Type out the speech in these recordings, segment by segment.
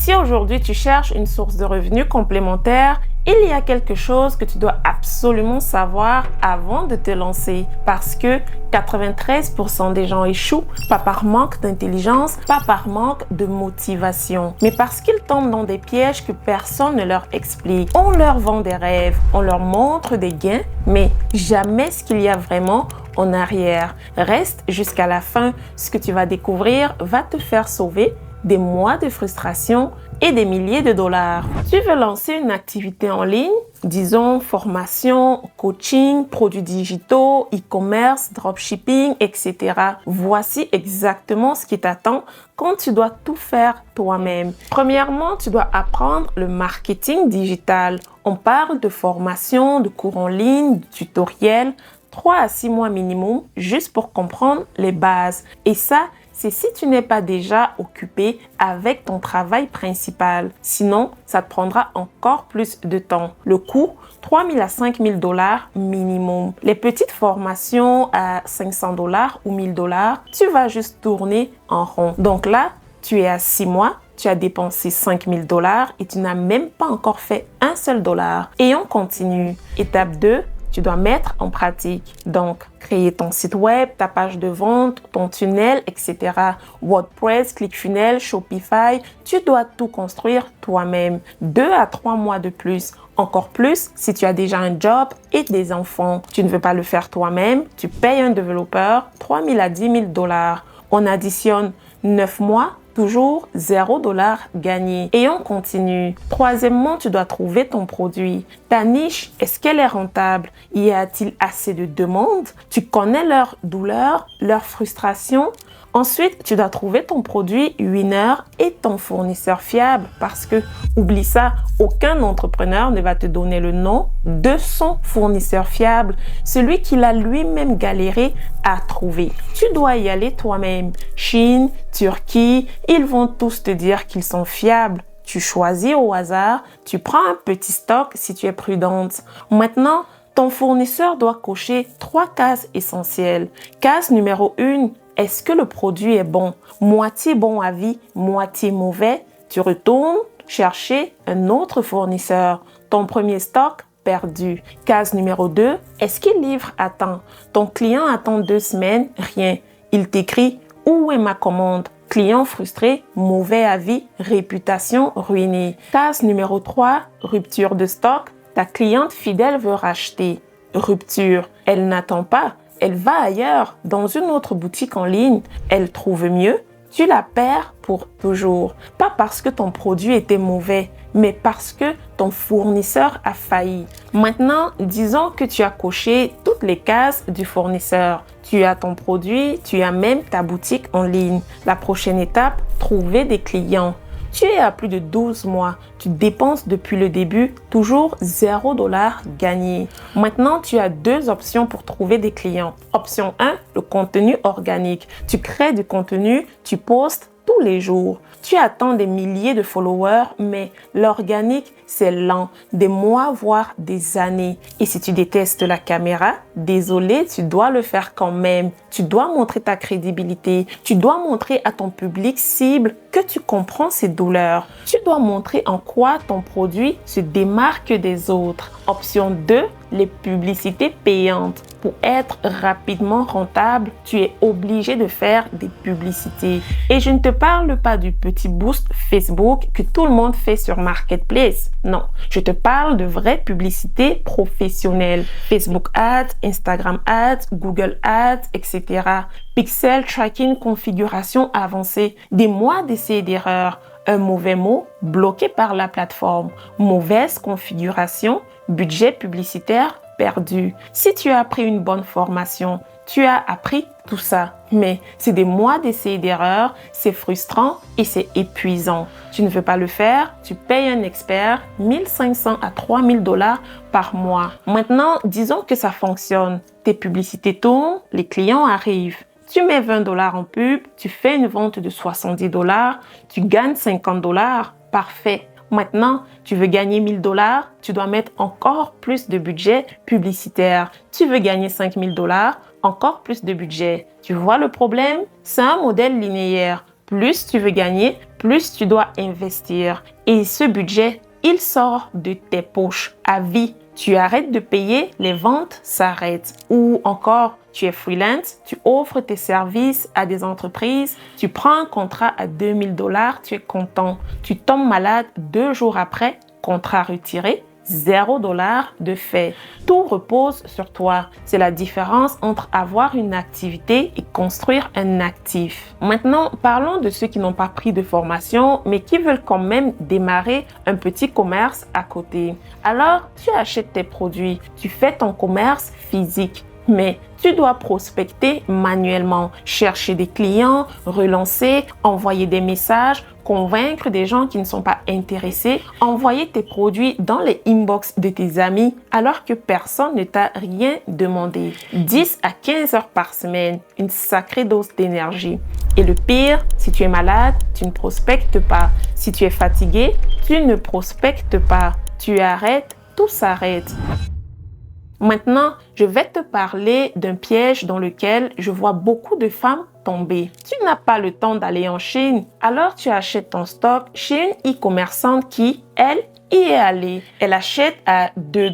Si aujourd'hui tu cherches une source de revenus complémentaire, il y a quelque chose que tu dois absolument savoir avant de te lancer parce que 93% des gens échouent, pas par manque d'intelligence, pas par manque de motivation, mais parce qu'ils tombent dans des pièges que personne ne leur explique. On leur vend des rêves, on leur montre des gains, mais jamais ce qu'il y a vraiment en arrière. Reste jusqu'à la fin, ce que tu vas découvrir va te faire sauver des mois de frustration et des milliers de dollars. Tu veux lancer une activité en ligne, disons formation, coaching, produits digitaux, e-commerce, dropshipping, etc. Voici exactement ce qui t'attend quand tu dois tout faire toi-même. Premièrement, tu dois apprendre le marketing digital. On parle de formation, de cours en ligne, de tutoriels, 3 à 6 mois minimum, juste pour comprendre les bases. Et ça, c'est si tu n'es pas déjà occupé avec ton travail principal. Sinon, ça te prendra encore plus de temps. Le coût, 3 000 à 5 000 dollars minimum. Les petites formations à 500 dollars ou 1 000 dollars, tu vas juste tourner en rond. Donc là, tu es à 6 mois, tu as dépensé 5 000 dollars et tu n'as même pas encore fait un seul dollar. Et on continue. Étape 2. Tu dois mettre en pratique. Donc, créer ton site web, ta page de vente, ton tunnel, etc. WordPress, ClickFunnels, Shopify, tu dois tout construire toi-même. 2 à 3 mois de plus. Encore plus si tu as déjà un job et des enfants. Tu ne veux pas le faire toi-même, tu payes un développeur 3 000 à 10 000 dollars. On additionne 9 mois. Toujours 0 dollar gagné. Et on continue. Troisièmement, tu dois trouver ton produit. Ta niche, est-ce qu'elle est rentable? Y a-t-il assez de demandes? Tu connais leurs douleurs, leurs frustrations? Ensuite, tu dois trouver ton produit winner et ton fournisseur fiable parce que, oublie ça, aucun entrepreneur ne va te donner le nom de son fournisseur fiable, celui qu'il a lui-même galéré à trouver. Tu dois y aller toi-même. Chine, Turquie, ils vont tous te dire qu'ils sont fiables. Tu choisis au hasard, tu prends un petit stock si tu es prudente. Maintenant, ton fournisseur doit cocher 3 cases essentielles. Case numéro 1. Est-ce que le produit est bon? Moitié bon à vie, moitié mauvais? Tu retournes chercher un autre fournisseur. Ton premier stock perdu. Case numéro 2. Est-ce qu'il livre à temps? Ton client attend 2 semaines, rien. Il t'écrit « Où est ma commande ?» Client frustré, mauvais avis, réputation ruinée. Case numéro 3. Rupture de stock. Ta cliente fidèle veut racheter. Rupture. Elle n'attend pas. Elle va ailleurs, dans une autre boutique en ligne, elle trouve mieux, tu la perds pour toujours. Pas parce que ton produit était mauvais, mais parce que ton fournisseur a failli. Maintenant, disons que tu as coché toutes les cases du fournisseur. Tu as ton produit, tu as même ta boutique en ligne. La prochaine étape, trouver des clients. Tu es à plus de 12 mois, tu dépenses depuis le début, toujours 0 dollar gagné. Maintenant, tu as 2 options pour trouver des clients. Option 1, le contenu organique. Tu crées du contenu, tu postes tous les jours. Tu attends des milliers de followers, mais l'organique, c'est lent, des mois, voire des années. Et si tu détestes la caméra, désolé, tu dois le faire quand même. Tu dois montrer ta crédibilité. Tu dois montrer à ton public cible que tu comprends ses douleurs. Tu dois montrer en quoi ton produit se démarque des autres. Option 2, les publicités payantes. Pour être rapidement rentable, tu es obligé de faire des publicités. Et je ne te parle pas du petit boost Facebook que tout le monde fait sur Marketplace. Non, je te parle de vraies publicités professionnelles. Facebook Ads, Instagram Ads, Google Ads, etc. Pixel tracking, configuration avancée. Des mois d'essais et d'erreurs. Un mauvais mot bloqué par la plateforme. Mauvaise configuration, budget publicitaire perdu. Si tu as pris une bonne formation, tu as appris tout ça. Mais c'est des mois d'essais et d'erreurs, c'est frustrant et c'est épuisant. Tu ne veux pas le faire, tu payes un expert 1 500 à 3 000 dollars par mois. Maintenant, disons que ça fonctionne. Tes publicités tournent, les clients arrivent. Tu mets 20 dollars en pub, tu fais une vente de 70 dollars, tu gagnes 50 dollars, parfait. Maintenant, tu veux gagner 1 000 dollars, tu dois mettre encore plus de budget publicitaire. Tu veux gagner 5 000 dollars, encore plus de budget. Tu vois le problème? C'est un modèle linéaire. plus tu veux gagner, plus tu dois investir. Et ce budget, il sort de tes poches à vie. Tu arrêtes de payer, les ventes s'arrêtent. Ou encore, tu es freelance, tu offres tes services à des entreprises, tu prends un contrat à 2000 $, tu es content. Tu tombes malade 2 jours après, contrat retiré, 0 $ de fait. Tout repose sur toi. C'est la différence entre avoir une activité et construire un actif. Maintenant, parlons de ceux qui n'ont pas pris de formation, mais qui veulent quand même démarrer un petit commerce à côté. Alors, tu achètes tes produits, tu fais ton commerce physique. Mais tu dois prospecter manuellement, chercher des clients, relancer, envoyer des messages, convaincre des gens qui ne sont pas intéressés, envoyer tes produits dans les inbox de tes amis alors que personne ne t'a rien demandé. 10 à 15 heures par semaine, une sacrée dose d'énergie. Et le pire, si tu es malade, tu ne prospectes pas. Si tu es fatigué, tu ne prospectes pas. Tu arrêtes, tout s'arrête. Maintenant, je vais te parler d'un piège dans lequel je vois beaucoup de femmes tomber. Tu n'as pas le temps d'aller en Chine, alors tu achètes ton stock chez une e-commerçante qui, elle, y est allée. Elle achète à 2 $,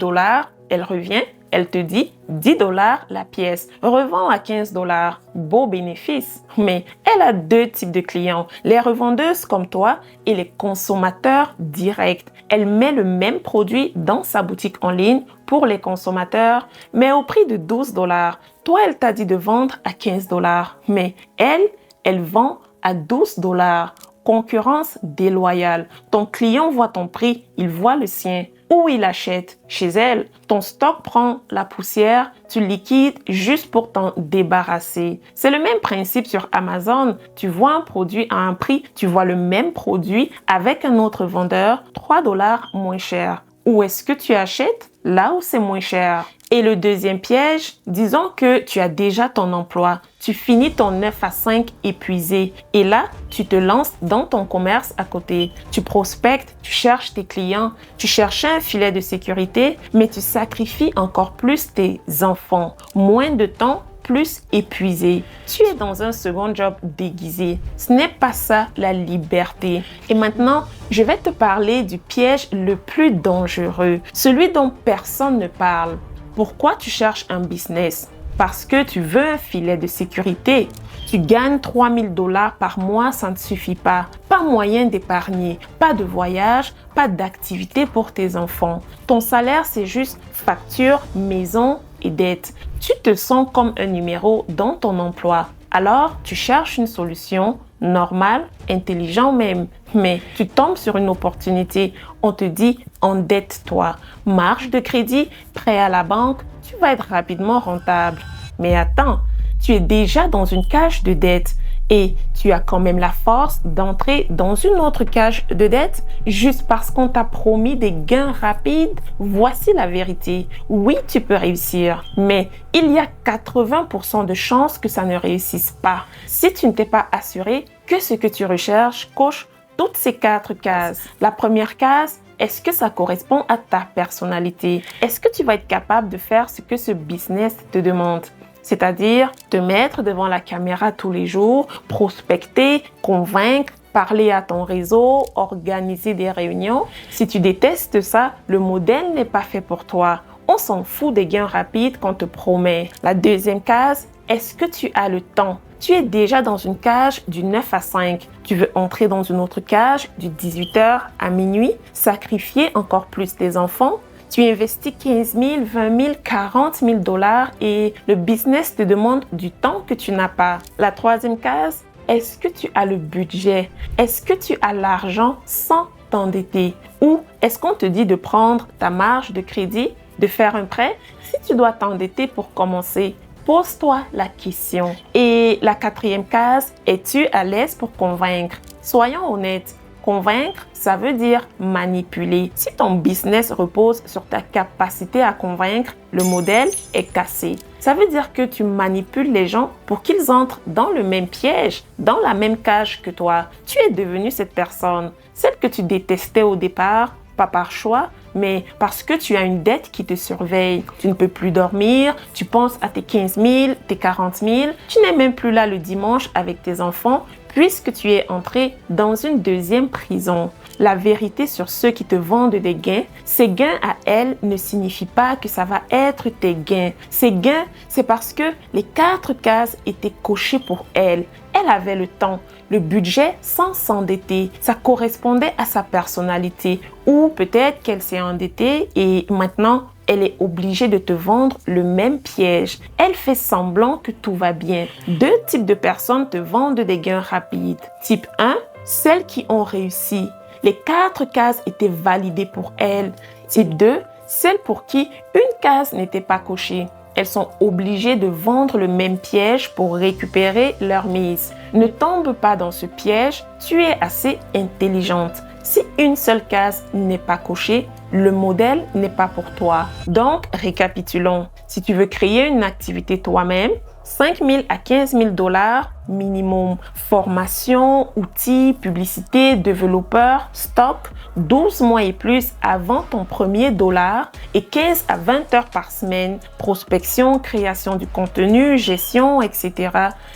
elle revient, elle te dit 10 $ la pièce, revend à 15 $. Beau bénéfice. Mais elle a 2 types de clients, les revendeuses comme toi et les consommateurs directs. Elle met le même produit dans sa boutique en ligne pour les consommateurs, mais au prix de 12 $. Toi, elle t'a dit de vendre à 15 $, mais elle vend à 12 $. Concurrence déloyale. Ton client voit ton prix, il voit le sien. Où il achète? Chez elle. Ton stock prend la poussière, tu liquides juste pour t'en débarrasser. C'est le même principe sur Amazon. Tu vois un produit à un prix, tu vois le même produit avec un autre vendeur, 3 $ moins cher. Où est-ce que tu achètes? Là où c'est moins cher. Et le deuxième piège, disons que tu as déjà ton emploi. Tu finis ton 9 à 5 épuisé. Et là, tu te lances dans ton commerce à côté. Tu prospectes, tu cherches tes clients, tu cherches un filet de sécurité, mais tu sacrifies encore plus tes enfants. Moins de temps, plus épuisé. Tu es dans un second job déguisé. Ce n'est pas ça la liberté. Et maintenant, je vais te parler du piège le plus dangereux, celui dont personne ne parle. Pourquoi tu cherches un business? Parce que tu veux un filet de sécurité. Tu gagnes 3000 $ par mois, ça ne suffit pas. Pas moyen d'épargner, pas de voyage, pas d'activité pour tes enfants. Ton salaire, c'est juste facture, maison et dette. Tu te sens comme un numéro dans ton emploi. Alors, tu cherches une solution normale, intelligente même. Mais tu tombes sur une opportunité. On te dit endette-toi. Marge de crédit, prêt à la banque, tu vas être rapidement rentable. Mais attends, tu es déjà dans une cage de dette et tu as quand même la force d'entrer dans une autre cage de dette juste parce qu'on t'a promis des gains rapides. Voici la vérité. Oui, tu peux réussir, mais il y a 80% de chances que ça ne réussisse pas. Si tu ne t'es pas assuré que ce que tu recherches coche toutes ces 4 cases. La première case, est-ce que ça correspond à ta personnalité? Est-ce que tu vas être capable de faire ce que ce business te demande? C'est-à-dire te mettre devant la caméra tous les jours, prospecter, convaincre, parler à ton réseau, organiser des réunions. Si tu détestes ça, le modèle n'est pas fait pour toi. On s'en fout des gains rapides qu'on te promet. La deuxième case, est-ce que tu as le temps? Tu es déjà dans une cage du 9 à 5. Tu veux entrer dans une autre cage du 18h à minuit, sacrifier encore plus tes enfants. Tu investis 15 000, 20 000, 40 000 $ et le business te demande du temps que tu n'as pas. La troisième case, est-ce que tu as le budget? Est-ce que tu as l'argent sans t'endetter? Ou est-ce qu'on te dit de prendre ta marge de crédit, de faire un prêt? Si tu dois t'endetter pour commencer, pose-toi la question. Et la quatrième case, es-tu à l'aise pour convaincre? Soyons honnêtes. Convaincre, ça veut dire manipuler. Si ton business repose sur ta capacité à convaincre, le modèle est cassé. Ça veut dire que tu manipules les gens pour qu'ils entrent dans le même piège, dans la même cage que toi. Tu es devenu cette personne, celle que tu détestais au départ, pas par choix, mais parce que tu as une dette qui te surveille. Tu ne peux plus dormir, tu penses à tes 15 000, tes 40 000, tu n'es même plus là le dimanche avec tes enfants, puisque tu es entré dans une deuxième prison. La vérité sur ceux qui te vendent des gains, ces gains à elles ne signifient pas que ça va être tes gains. Ces gains, c'est parce que les 4 cases étaient cochées pour elle. Elle avait le temps, le budget sans s'endetter. Ça correspondait à sa personnalité. Ou peut-être qu'elle s'est endettée et maintenant, elle est obligée de te vendre le même piège. Elle fait semblant que tout va bien. 2 types de personnes te vendent des gains rapides. Type 1, celles qui ont réussi. Les 4 cases étaient validées pour elles. Type 2, celles pour qui une case n'était pas cochée. Elles sont obligées de vendre le même piège pour récupérer leur mise. Ne tombe pas dans ce piège, tu es assez intelligente. Si une seule case n'est pas cochée, le modèle n'est pas pour toi. Donc, récapitulons. Si tu veux créer une activité toi-même, 5 000 à 15 000 $ minimum. Formation, outils, publicité, développeur, stock, 12 mois et plus avant ton premier dollar et 15 à 20 heures par semaine. Prospection, création du contenu, gestion, etc.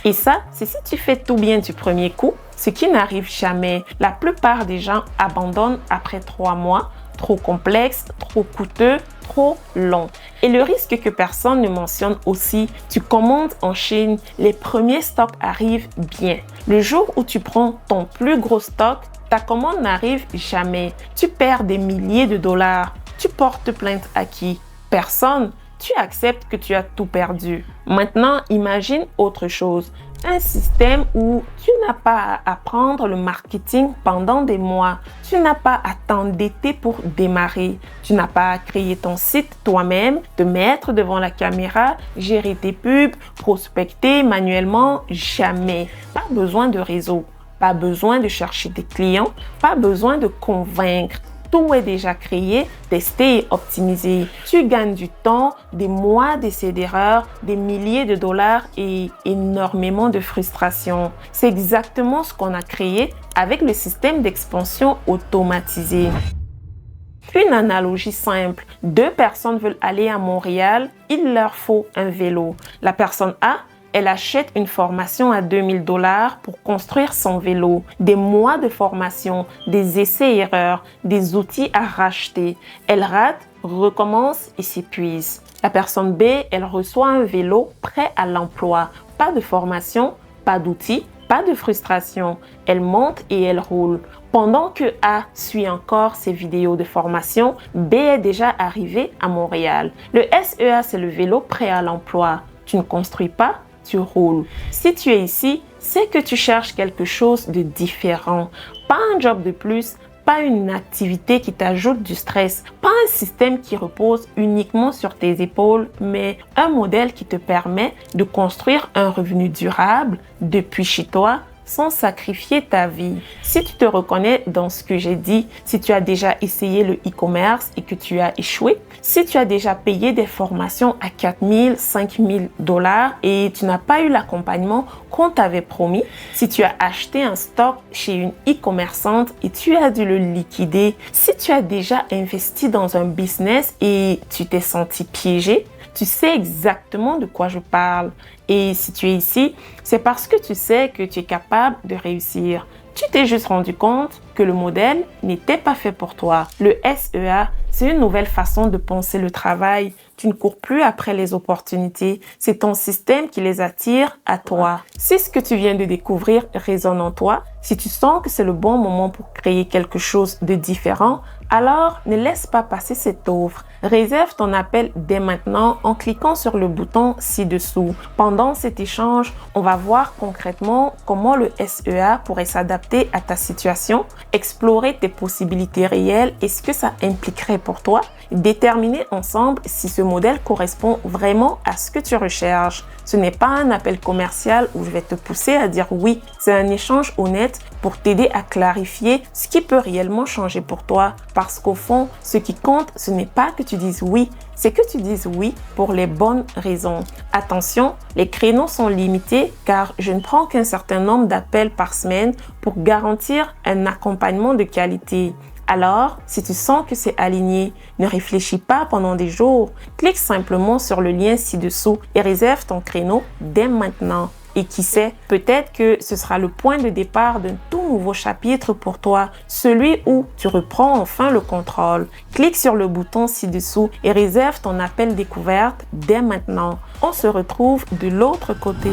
Et ça, c'est si tu fais tout bien du premier coup, ce qui n'arrive jamais. La plupart des gens abandonnent après 3 mois. Trop complexe, trop coûteux, trop long. Et le risque que personne ne mentionne aussi, tu commandes en Chine, les premiers stocks arrivent bien. Le jour où tu prends ton plus gros stock, ta commande n'arrive jamais. Tu perds des milliers de dollars. Tu portes plainte à qui? Personne. Tu acceptes que tu as tout perdu. Maintenant, imagine autre chose. Un système où tu n'as pas à apprendre le marketing pendant des mois. Tu n'as pas à t'endetter pour démarrer. Tu n'as pas à créer ton site toi-même, te mettre devant la caméra, gérer tes pubs, prospecter manuellement. Jamais. Pas besoin de réseau. Pas besoin de chercher des clients. Pas besoin de convaincre. Tout est déjà créé, testé et optimisé. Tu gagnes du temps, des mois d'essais d'erreurs, des milliers de dollars et énormément de frustration. C'est exactement ce qu'on a créé avec le système d'expansion automatisé. Une analogie simple. 2 personnes veulent aller à Montréal, il leur faut un vélo. La personne A, elle achète une formation à 2 000 $ pour construire son vélo. Des mois de formation, des essais-erreurs, des outils à racheter. Elle rate, recommence et s'épuise. La personne B, elle reçoit un vélo prêt à l'emploi. Pas de formation, pas d'outils, pas de frustration. Elle monte et elle roule. Pendant que A suit encore ses vidéos de formation, B est déjà arrivé à Montréal. Le SEA, c'est le vélo prêt à l'emploi. Tu ne construis pas, tu roules. Si tu es ici, c'est que tu cherches quelque chose de différent. Pas un job de plus, pas une activité qui t'ajoute du stress, pas un système qui repose uniquement sur tes épaules, mais un modèle qui te permet de construire un revenu durable depuis chez toi sans sacrifier ta vie. Si tu te reconnais dans ce que j'ai dit, si tu as déjà essayé le e-commerce et que tu as échoué, si tu as déjà payé des formations à 4 000, 5 000 $ et tu n'as pas eu l'accompagnement qu'on t'avait promis, si tu as acheté un stock chez une e-commerçante et tu as dû le liquider, si tu as déjà investi dans un business et tu t'es senti piégé, tu sais exactement de quoi je parle. Et si tu es ici, c'est parce que tu sais que tu es capable de réussir. Tu t'es juste rendu compte que le modèle n'était pas fait pour toi. Le SEA, c'est une nouvelle façon de penser le travail. Tu ne cours plus après les opportunités. C'est ton système qui les attire à toi. Si ce que tu viens de découvrir résonne en toi, si tu sens que c'est le bon moment pour créer quelque chose de différent, alors ne laisse pas passer cette offre. Réserve ton appel dès maintenant en cliquant sur le bouton ci-dessous. Pendant cet échange, on va voir concrètement comment le SEA pourrait s'adapter à ta situation, explorer tes possibilités réelles et ce que ça impliquerait pour toi, déterminer ensemble si ce modèle correspond vraiment à ce que tu recherches. Ce n'est pas un appel commercial où je vais te pousser à dire oui, c'est un échange honnête pour t'aider à clarifier ce qui peut réellement changer pour toi. Parce qu'au fond, ce qui compte, ce n'est pas que tu dises oui, c'est que tu dises oui pour les bonnes raisons. Attention, les créneaux sont limités car je ne prends qu'un certain nombre d'appels par semaine pour garantir un accompagnement de qualité. Alors, si tu sens que c'est aligné, ne réfléchis pas pendant des jours. Clique simplement sur le lien ci-dessous et réserve ton créneau dès maintenant. Et qui sait, peut-être que ce sera le point de départ d'un tout nouveau chapitre pour toi, celui où tu reprends enfin le contrôle. Clique sur le bouton ci-dessous et réserve ton appel découverte dès maintenant. On se retrouve de l'autre côté.